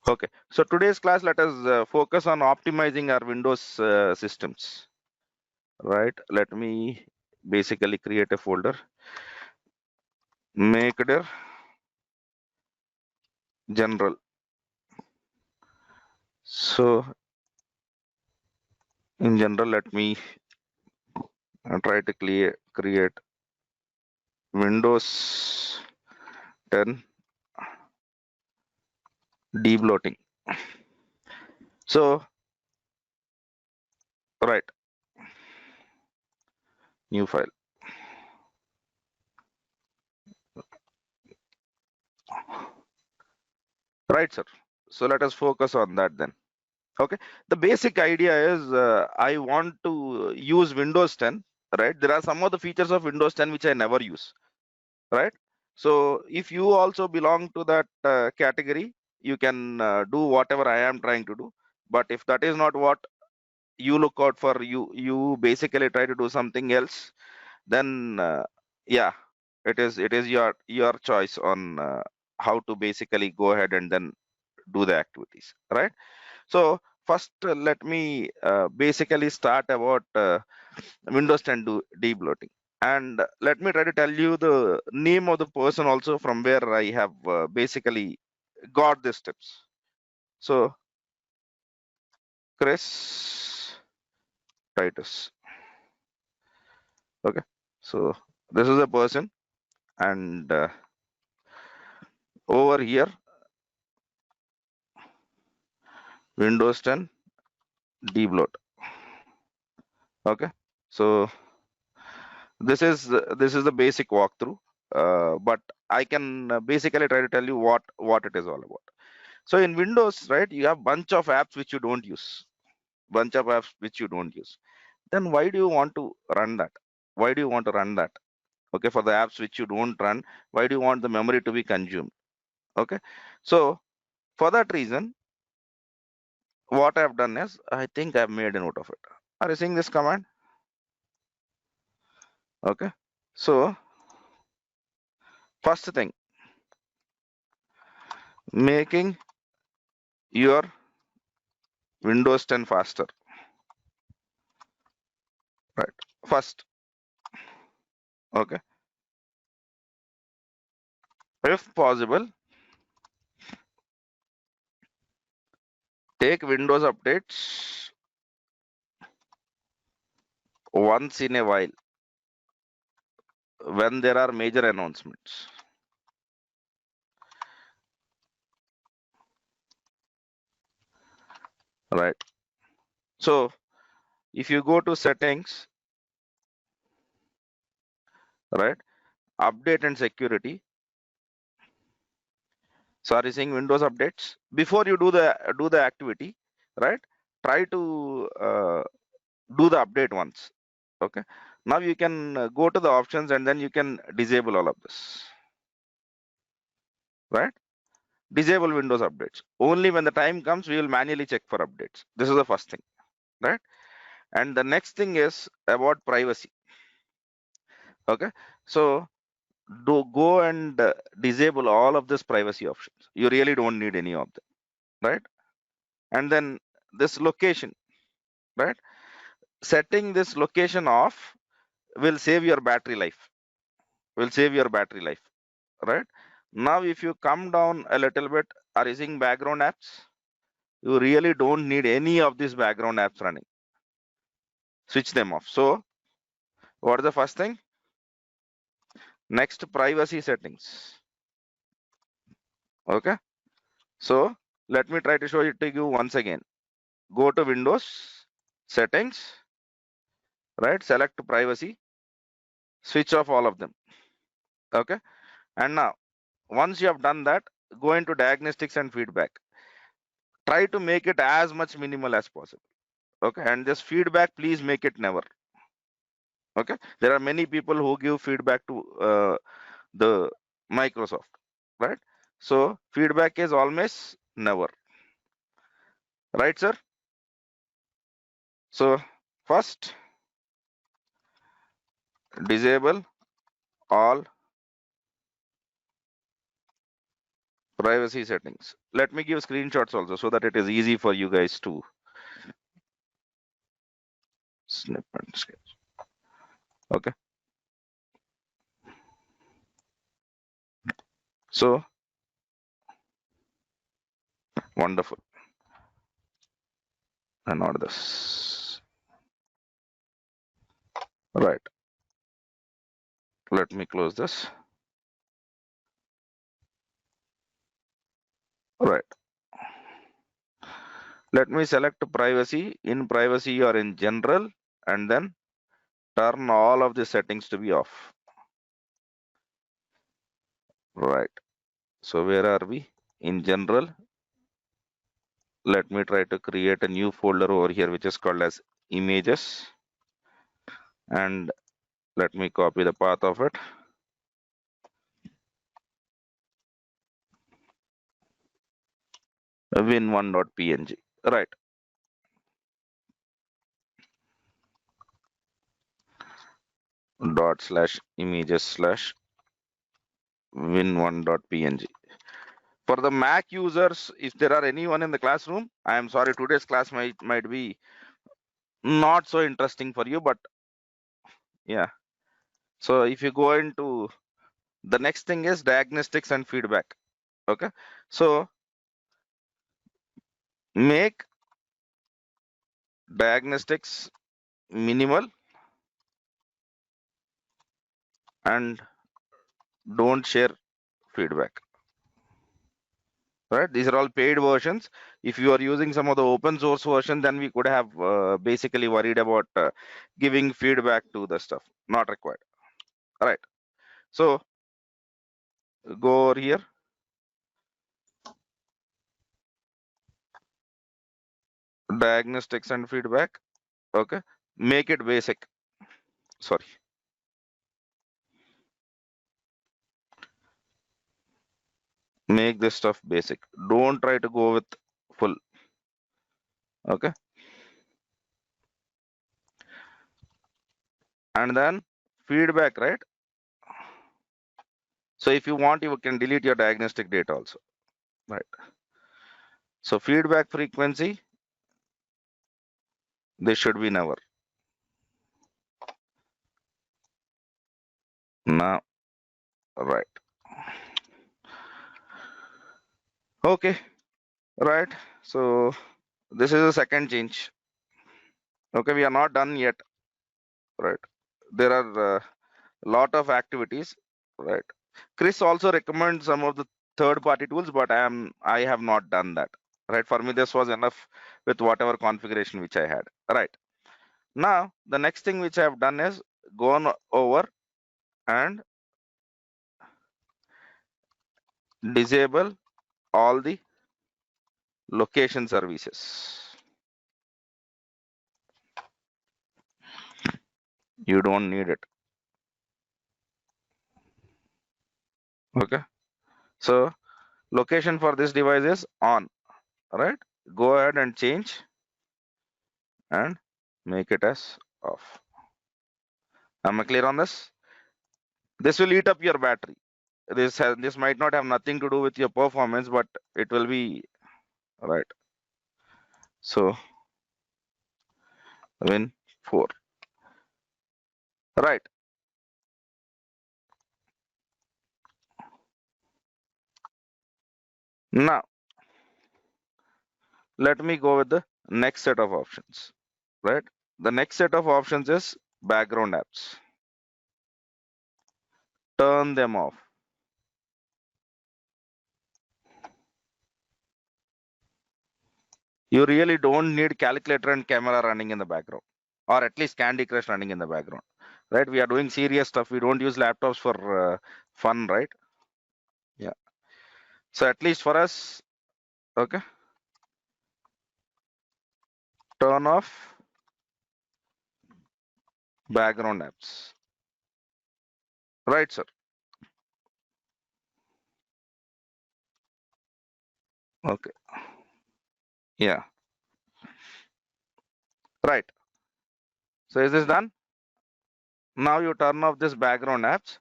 Okay, so today's class, let us focus on optimizing our Windows systems. Right, let me basically create a folder, make it general. So in general, let me try to create Windows 10 debloating. So right, new file. Right, sir. So let us focus on that then. Okay, the basic idea is I want to use Windows 10. Right, there are some of the features of Windows 10 which I never use. Right, so if you also belong to that category, you can do whatever I am trying to do. But if that is not what you look out for, you basically try to do something else, then yeah, it is your choice on how to basically go ahead and then do the activities, right? So first, let me basically start about Windows 10 debloating. And let me try to tell you the name of the person also from where I have basically got these tips. So Chris Titus. Okay. So this is a person, and over here, Windows 10 debloat. Okay. So this is the basic walkthrough, but I can basically try to tell you what it is all about. So in Windows, right, you have bunch of apps which you don't use, bunch of apps which you don't use. Then why do you want to run that? Why do you want to run that? Okay, for the apps which you don't run, why do you want the memory to be consumed? Okay, so for that reason, what I've done is I think I've made a note of it. Are you seeing this command? Okay, so first thing, making your Windows 10 faster. Right. First, okay. If possible, take Windows updates once in a while when there are major announcements. Right. So if you go to settings, right, update and security. Sorry, saying Windows updates. Before you do the activity, right? Try to do the update once. Okay. Now you can go to the options and then you can disable all of this. Right? Disable Windows updates. Only when the time comes, we will manually check for updates. This is the first thing, right? And the next thing is about privacy. Okay. So do go and disable all of this privacy options. You really don't need any of them, right? And then this location, right? Setting this location off will save your battery life. Will save your battery life, right? Now, if you come down a little bit, are using background apps, you really don't need any of these background apps running. Switch them off. So, what is the first thing? Next, privacy settings. Okay. So, let me try to show it to you once again. Go to Windows, settings, right? Select privacy, switch off all of them. Okay. And now, once you have done that, go into diagnostics and feedback. Try to make it as much minimal as possible. Okay. And this feedback, please make it never. Okay. There are many people who give feedback to the Microsoft, right? So feedback is always never. Right, sir? So first, disable all Privacy settings. Let me give screenshots also so that it is easy for you guys to snip and sketch. Okay. So wonderful. And not this. Right. Let me close this. Right. Let me select privacy. In privacy or in general, and then turn all of the settings to be off. Right. So where are we? In general, let me try to create a new folder over here, which is called as images. And let me copy the path of it. Win1.png. Right. ./images/win1.png. For the Mac users, if there are anyone in the classroom, I am sorry, today's class might be not so interesting for you, but yeah. So if you go into the next thing is diagnostics and feedback. Okay. So make diagnostics minimal and don't share feedback. Right, these are all paid versions. If you are using some of the open source version, then we could have basically worried about giving feedback to the stuff. Not required. All right, so go over here, diagnostics and feedback. Okay, make it basic. Sorry, make this stuff basic. Don't try to go with full. Okay, and then feedback, right? So if you want, you can delete your diagnostic data also. Right. So feedback frequency, this should be never. Now, right. Okay, right. So this is the second change. Okay, we are not done yet. Right. There are a lot of activities. Right. Chris also recommends some of the third-party tools, but I have not done that. Right. For me, this was enough with whatever configuration which I had. Right. Now, the next thing which I have done is gone over and disable all the location services. You don't need it. Okay. So location for this device is on. Right. Go ahead and change and make it as off. Am I clear on this? This will eat up your battery. This might not have nothing to do with your performance, but it will be right. So win 4. Right. Now let me go with the next set of options. Right. The next set of options is background apps. Turn them off. You really don't need calculator and camera running in the background, or at least Candy Crush running in the background. Right. We are doing serious stuff. We don't use laptops for fun, right? Yeah. So at least for us, okay, turn off background apps. Right, sir. Okay. Yeah. Right. So is this done? Now you turn off this background apps.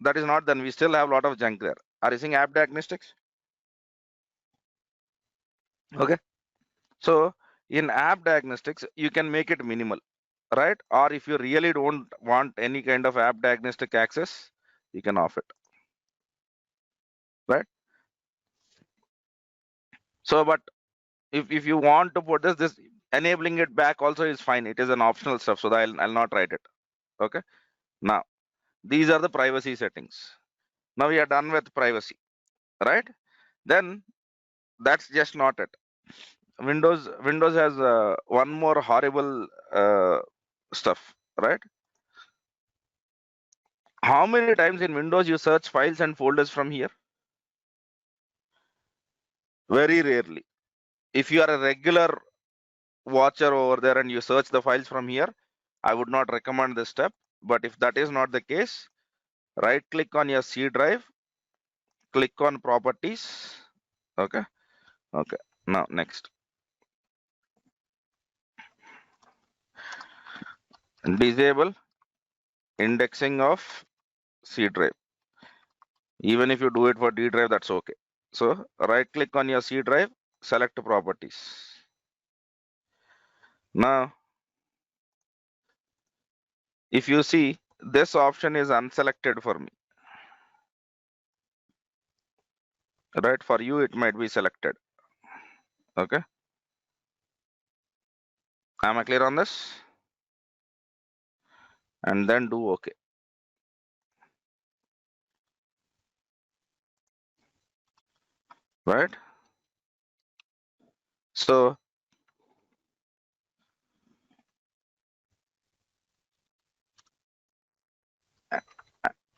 That is not done. We still have a lot of junk there. Are you seeing app diagnostics? Okay. So in app diagnostics, you can make it minimal, right? Or if you really don't want any kind of app diagnostic access, you can off it, right? So, but if you want to put this enabling it back also is fine. It is an optional stuff, so I'll not write it. Okay. Now these are the privacy settings. Now we are done with privacy, right? Then that's just not it. Windows has one more horrible stuff, right? How many times in Windows you search files and folders from here? Very rarely. If you are a regular watcher over there and you search the files from here, I would not recommend this step. But if that is not the case, right click on your C drive, click on properties. Okay. Okay. Now next. Disable indexing of C drive. Even if you do it for D drive, that's okay. So right click on your C drive, select properties. Now, if you see, this option is unselected for me, right? For you, it might be selected. Okay. Am I clear on this? And then do okay. Right? So,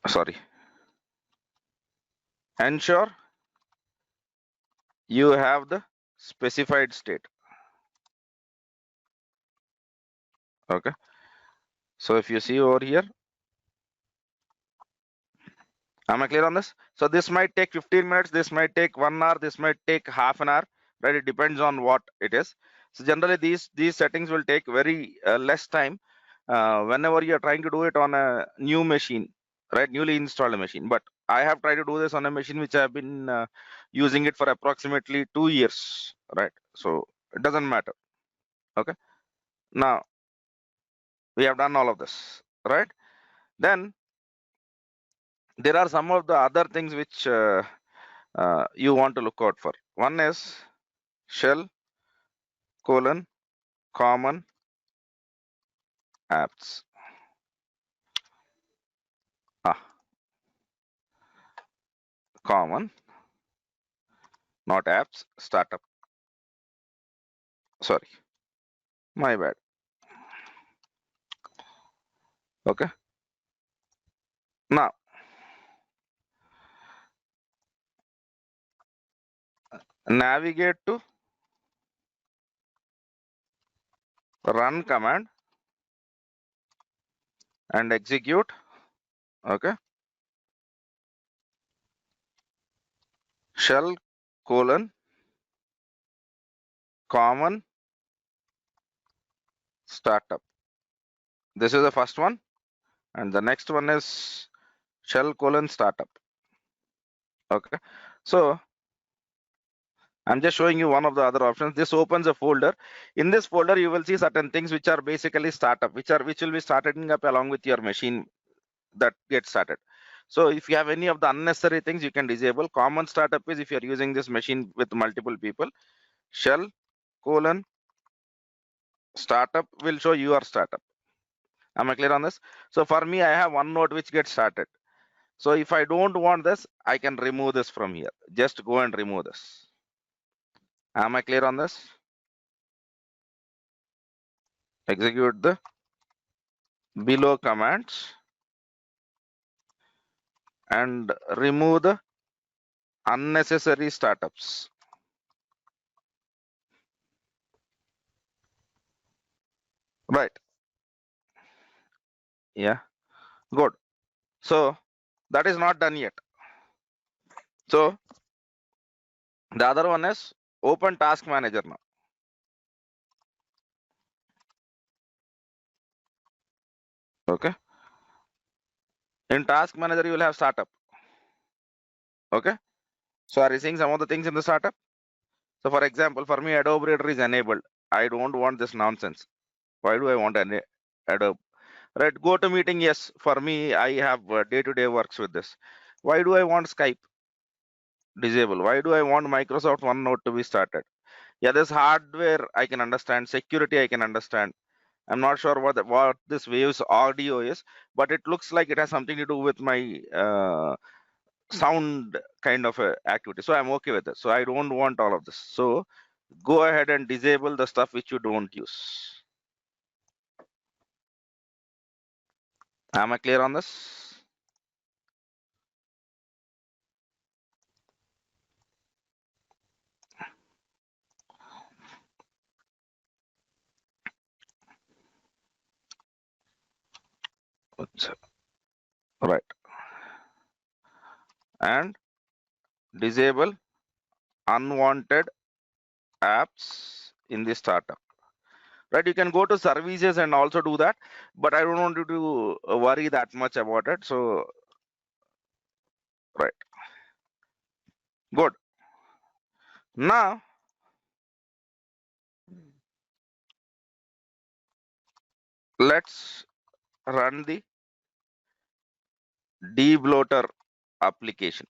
sorry. Ensure you have the specified state. Okay. So if you see over here, am I clear on this? So this might take 15 minutes, this might take 1 hour, this might take half an hour, right? It depends on what it is. So generally these settings will take very less time whenever you're trying to do it on a new machine, right? Newly installed machine. But I have tried to do this on a machine which I've been using it for approximately 2 years, right? So it doesn't matter. Okay. Now we have done all of this, right? Then there are some of the other things which you want to look out for. One is shell colon common apps. Ah, common, not apps, startup. Sorry, my bad. Okay. Now, navigate to run command and execute. Okay. Shell colon common startup. This is the first one. And the next one is shell colon startup. Okay. So I'm just showing you one of the other options. This opens a folder. In this folder, you will see certain things which are basically startup, which will be starting up along with your machine that gets started. So if you have any of the unnecessary things, you can disable. Common startup is if you're using this machine with multiple people. Shell colon startup will show your startup. Am I clear on this? So for me, I have one node which gets started. So if I don't want this, I can remove this from here. Just go and remove this. Am I clear on this? Execute the below commands and remove the unnecessary startups. Right. Yeah. Good. So that is not done yet. So the other one is open task manager now. Okay. In task manager, you will have startup. Okay. So are you seeing some of the things in the startup? So for example, for me, Adobe Reader is enabled. I don't want this nonsense. Why do I want Adobe? Right, go to meeting. Yes, for me, I have day-to-day works with this. Why do I want Skype? Disable. Why do I want Microsoft OneNote to be started? Yeah, this hardware I can understand. Security I can understand. I'm not sure what this Waves audio is, but it looks like it has something to do with my sound kind of activity. So I'm okay with it. So I don't want all of this. So go ahead and disable the stuff which you don't use. Am I clear on this? Right. And disable unwanted apps in the startup. Right, you can go to services and also do that, but I don't want you to worry that much about it. So right, good. Now let's run the debloater application.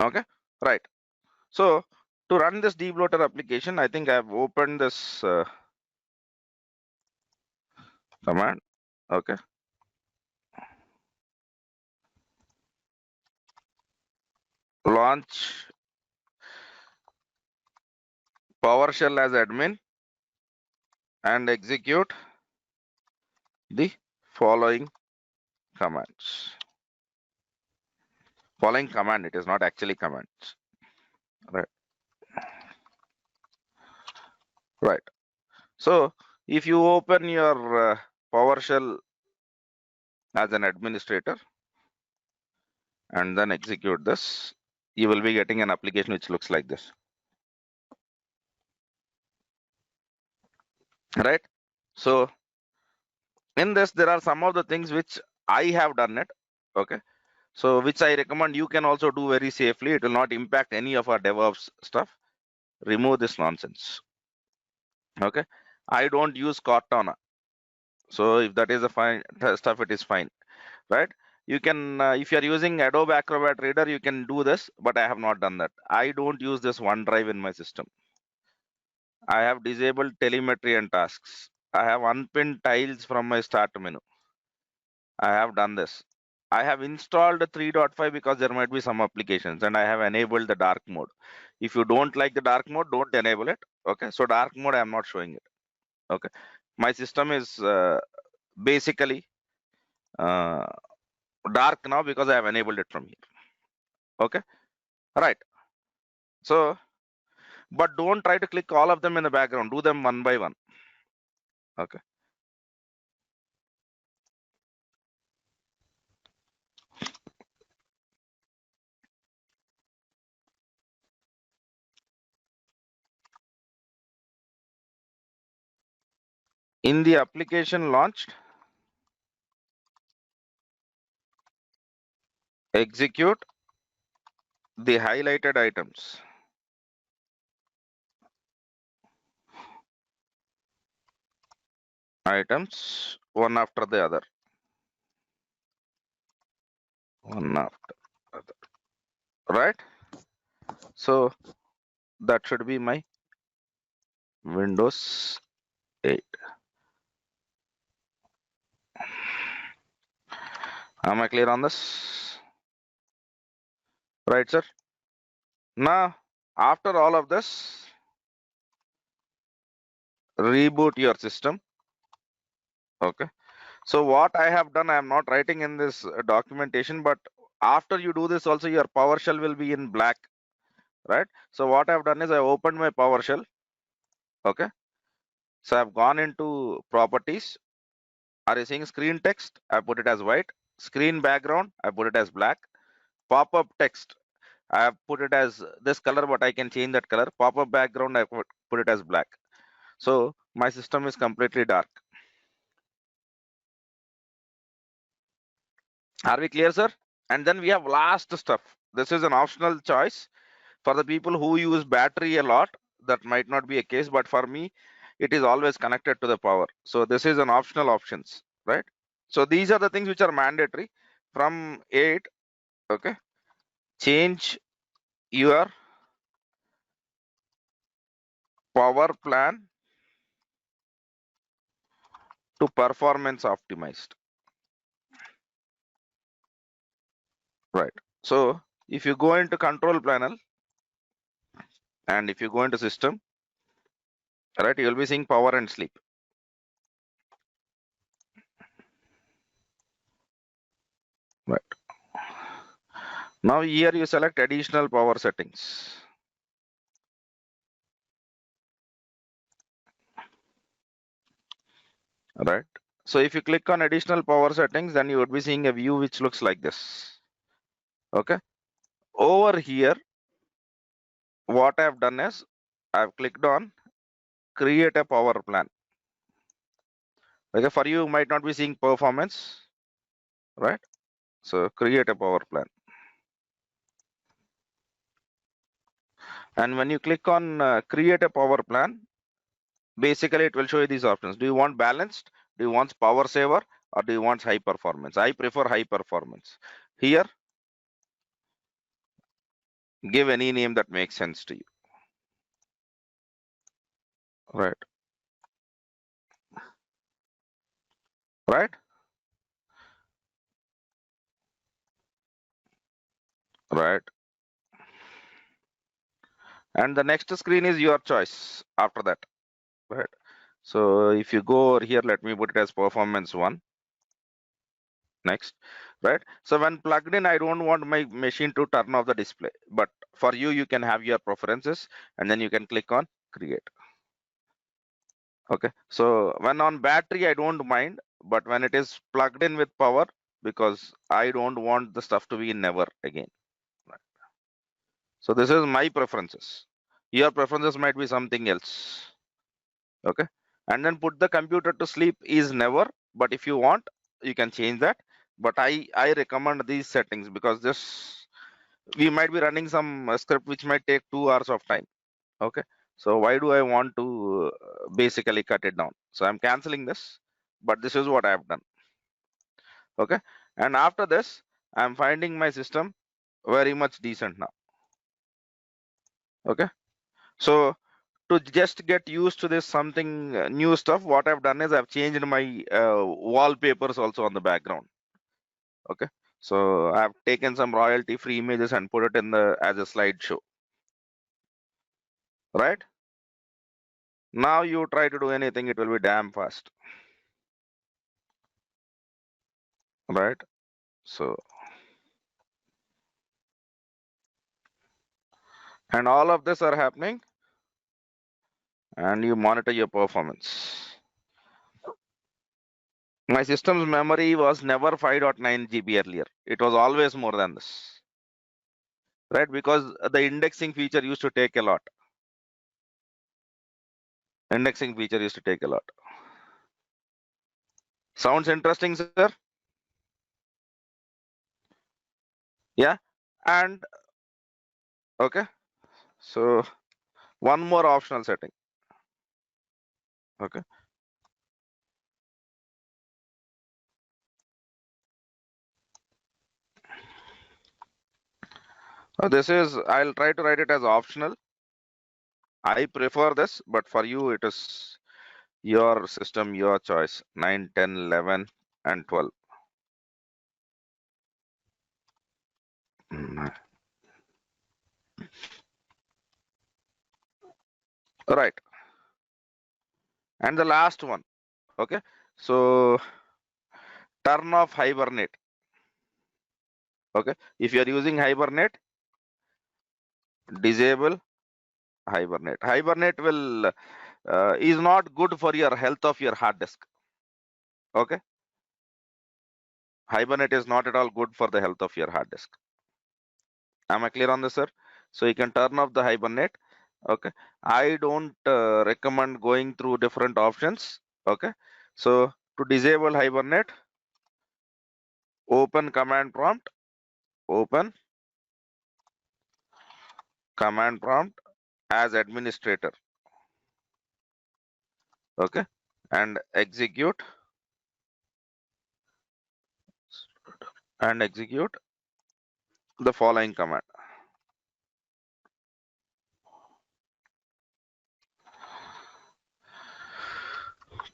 Okay, right. So to run this debloater application, I think I've opened this command. Okay, launch PowerShell as admin and execute the following commands. Following command, it is not actually commands. Right, right. So if you open your PowerShell as an administrator and then execute this, you will be getting an application which looks like this. Right. So in this, there are some of the things which I have done it. Okay. So which I recommend you can also do very safely. It will not impact any of our DevOps stuff. Remove this nonsense. Okay. I don't use Cortana. So if that is a fine stuff, it is fine. Right. You can, if you are using Adobe Acrobat Reader, you can do this, but I have not done that. I don't use this OneDrive in my system. I have disabled telemetry and tasks. I have unpinned tiles from my start menu. I have done this. I have installed 3.5 because there might be some applications, and I have enabled the dark mode. If you don't like the dark mode, don't enable it. Okay. So dark mode, I am not showing it. Okay. My system is basically uh, dark now because I have enabled it from here. Okay. Right. So, but don't try to click all of them in the background. Do them one by one. Okay. In the application launched, execute the highlighted items. Items one after the other. One after other. Right? So that should be my Windows 8. Am I clear on this? Right, sir? Now, after all of this, reboot your system. Okay. So what I have done, I am not writing in this documentation, but after you do this also, your PowerShell will be in black. Right? So what I've done is I opened my PowerShell. Okay. So I've gone into properties. Are you seeing screen text? I put it as white. Screen background, I put it as black. Pop-up text, I have put it as this color, but I can change that color. Pop-up background, I put it as black. So my system is completely dark. Are we clear, sir? And then we have last stuff. This is an optional choice. For the people who use battery a lot, that might not be a case, but for me, it is always connected to the power. So this is an optional options, right? So these are the things which are mandatory. From 8, okay, change your power plan to performance optimized, right? So if you go into control panel and if you go into system, right, you will be seeing power and sleep, right? Now here you select additional power settings, right? So if you click on additional power settings, then you would be seeing a view which looks like this. Okay. Over here, what I've done is I've clicked on create a power plan. Okay, for you might not be seeing performance, right? So create a power plan. And when you click on create a power plan, basically it will show you these options. Do you want balanced? Do you want power saver? Or do you want high performance? I prefer high performance. Here, give any name that makes sense to you, right? Right? Right. And the next screen is your choice after that, right? So if you go over here, let me put it as performance 1. Next, right? So when plugged in, I don't want my machine to turn off the display, but for you, you can have your preferences and then you can click on create. Okay. So when on battery, I don't mind, but when it is plugged in with power, because I don't want the stuff to be never again. Right. So this is my preferences. Your preferences might be something else. Okay. And then put the computer to sleep is never, but if you want, you can change that. But I recommend these settings because this we might be running some script which might take 2 hours of time. Okay. So why do I want to basically cut it down? So I'm canceling this, but this is what I have done. Okay. And after this, I'm finding my system very much decent now. Okay. So to just get used to this something new stuff, what I've done is I've changed my wallpapers also on the background. Okay. So I've taken some royalty free images and put it in the as a slideshow. Right. Now you try to do anything, it will be damn fast. Right. So, and all of this are happening and you monitor your performance. My system's memory was never 5.9 GB earlier. It was always more than this. Right. Because the indexing feature used to take a lot. Indexing feature used to take a lot. Sounds interesting, sir? Yeah. And okay. So one more optional setting. Okay. This is, I'll try to write it as optional. I prefer this, but for you, it is your system, your choice. 9, 10, 11, and 12. Right. And the last one. Okay. So turn off Hibernate. Okay. If you are using Hibernate, disable Hibernate. Hibernate will is not good for your health of your hard disk. Okay. Hibernate is not at all good for the health of your hard disk. Am I clear on this, sir? So you can turn off the Hibernate. Okay. I don't recommend going through different options. Okay. So to disable Hibernate, open command prompt, open command prompt as administrator. Okay, and execute the following command.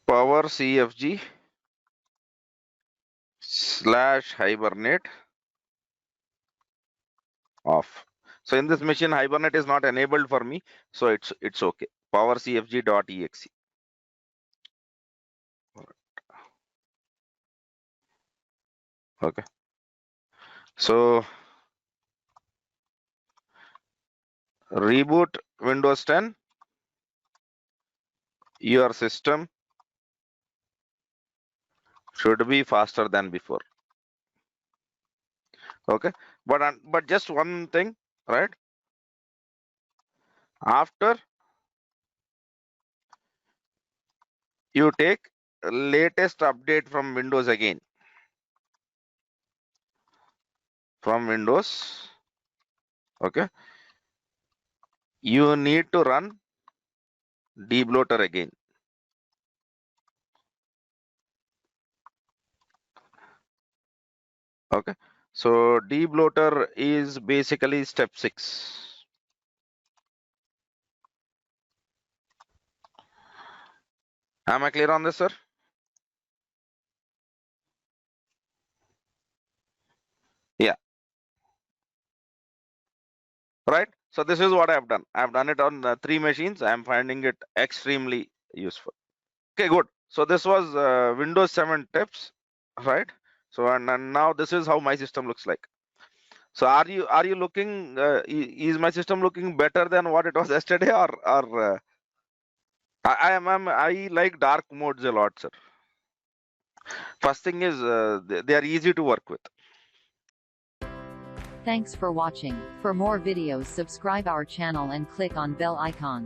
Power CFG / hibernate off. So in this machine, hibernate is not enabled for me, so it's okay. Power CFG.exe. Okay. So reboot Windows 10. Your system should be faster than before. Okay, but just one thing, right? After you take latest update from Windows again, from Windows, okay, you need to run debloater again. Okay, so debloater is basically step 6. Am I clear on this, sir? Yeah. Right. So this is what I've done. I've done it on 3 machines. I'm finding it extremely useful. Okay, good. So this was Windows 7 tips, right? So and now this is how my system looks like. So are you looking? Is my system looking better than what it was yesterday, or I like dark modes a lot, sir. First thing is they are easy to work with. Thanks for watching. For more videos, subscribe our channel and click on bell icon.